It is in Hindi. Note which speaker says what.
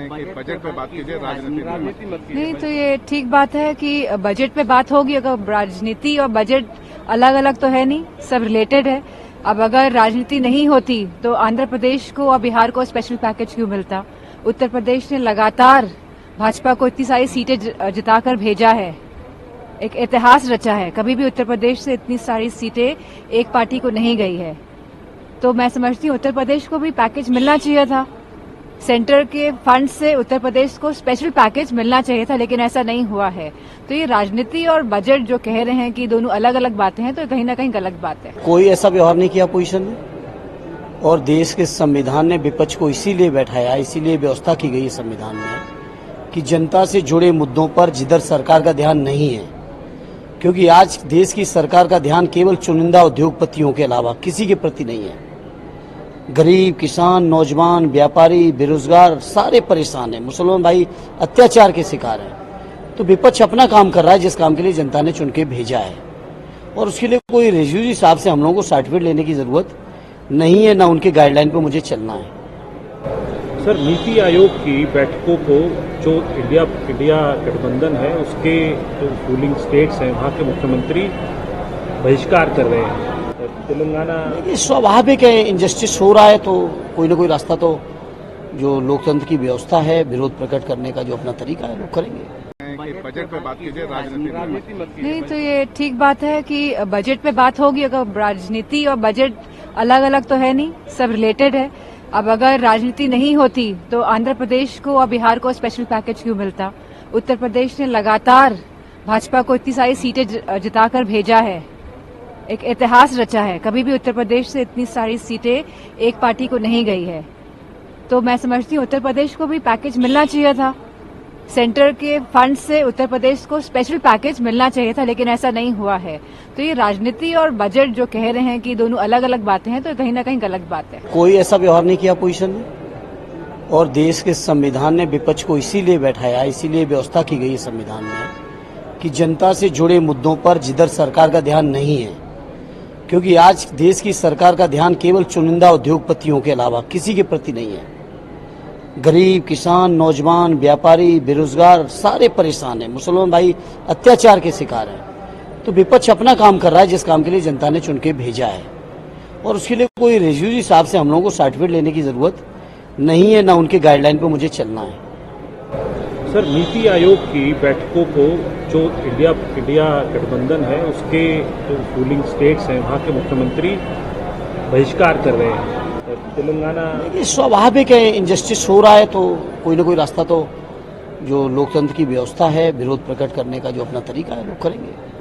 Speaker 1: कि बजट पे बात कीजिए, राजनीति मत कीजिए।
Speaker 2: नहीं, तो ये ठीक बात है कि बजट पे बात होगी। अगर राजनीति और बजट अलग अलग तो है नहीं, सब रिलेटेड है। अब अगर राजनीति नहीं होती तो आंध्र प्रदेश को और बिहार को स्पेशल पैकेज क्यों मिलता? उत्तर प्रदेश ने लगातार भाजपा को इतनी सारी सीटें जिताकर भेजा है, एक इतिहास रचा है। कभी भी उत्तर प्रदेश से इतनी सारी सीटें एक पार्टी को नहीं गई है। तो मैं समझती हूँ उत्तर प्रदेश को भी पैकेज मिलना चाहिए था। सेंटर के फंड से उत्तर प्रदेश को स्पेशल पैकेज मिलना चाहिए था, लेकिन ऐसा नहीं हुआ है। तो ये राजनीति और बजट जो कह रहे हैं कि दोनों अलग अलग बातें हैं, तो कहीं ना कहीं गलत बात है।
Speaker 3: कोई ऐसा व्यवहार नहीं किया अपोजिशन ने, और देश के संविधान ने विपक्ष को इसीलिए बैठाया, इसीलिए व्यवस्था की गई है संविधान में कि जनता से जुड़े मुद्दों पर जिधर सरकार का ध्यान नहीं है, क्योंकि आज देश की सरकार का ध्यान केवल चुनिंदा उद्योगपतियों के अलावा किसी के प्रति नहीं है। गरीब, किसान, नौजवान, व्यापारी, बेरोजगार सारे परेशान हैं। मुसलमान भाई अत्याचार के शिकार हैं। तो विपक्ष अपना काम कर रहा है, जिस काम के लिए जनता ने चुन के भेजा है, और उसके लिए कोई रेफ्यूजी साहब से हम लोगों को सर्टिफिकेट लेने की जरूरत नहीं है, ना उनके गाइडलाइन पर मुझे चलना है।
Speaker 4: सर, नीति आयोग की बैठकों को जो इंडिया गठबंधन है उसके जो रूलिंग स्टेट्स हैं वहाँ के मुख्यमंत्री बहिष्कार कर रहे हैं। तेलंगाना,
Speaker 3: ये स्वाभाविक है, इनजस्टिस हो रहा है तो कोई ना कोई रास्ता तो जो लोकतंत्र की व्यवस्था है, विरोध प्रकट करने का जो अपना तरीका है वो करेंगे।
Speaker 1: कि बजट पे बात कीजिए, राजनीति मत कीजिए।
Speaker 2: नहीं, तो ये ठीक बात है कि बजट पे बात होगी। अगर राजनीति और बजट अलग अलग तो है नहीं, सब रिलेटेड है। अब अगर राजनीति नहीं होती तो आंध्र प्रदेश को और बिहार को स्पेशल पैकेज क्यों मिलता? उत्तर प्रदेश ने लगातार भाजपा को इतनी सारी सीटें जिताकर भेजा है, एक इतिहास रचा है। कभी भी उत्तर प्रदेश से इतनी सारी सीटें एक पार्टी को नहीं गई है। तो मैं समझती हूँ उत्तर प्रदेश को भी पैकेज मिलना चाहिए था। सेंटर के फंड से उत्तर प्रदेश को स्पेशल पैकेज मिलना चाहिए था, लेकिन ऐसा नहीं हुआ है। तो ये राजनीति और बजट जो कह रहे हैं कि दोनों अलग अलग बातें हैं, तो कहीं ना कहीं गलत बात है।
Speaker 3: कोई ऐसा व्यवहार नहीं किया अपोजिशन ने, और देश के संविधान ने विपक्ष को इसीलिए बैठाया, इसीलिए व्यवस्था की गई है संविधान में कि जनता से जुड़े मुद्दों पर जिधर सरकार का ध्यान नहीं है, क्योंकि आज देश की सरकार का ध्यान केवल चुनिंदा उद्योगपतियों के अलावा किसी के प्रति नहीं है। गरीब, किसान, नौजवान, व्यापारी, बेरोजगार सारे परेशान हैं। मुसलमान भाई अत्याचार के शिकार हैं। तो विपक्ष अपना काम कर रहा है, जिस काम के लिए जनता ने चुन के भेजा है, और उसके लिए कोई रेफ्यूजी साहब से हम लोगों को सर्टिफिकेट लेने की जरूरत नहीं है, ना उनके गाइडलाइन पर मुझे चलना है।
Speaker 4: सर, नीति आयोग की बैठकों को जो इंडिया गठबंधन है उसके जो रूलिंग स्टेट्स हैं वहाँ के मुख्यमंत्री बहिष्कार कर रहे हैं। तेलंगाना,
Speaker 3: ये स्वाभाविक है, इनजस्टिस हो रहा है तो कोई ना कोई रास्ता तो जो लोकतंत्र की व्यवस्था है, विरोध प्रकट करने का जो अपना तरीका है वो करेंगे।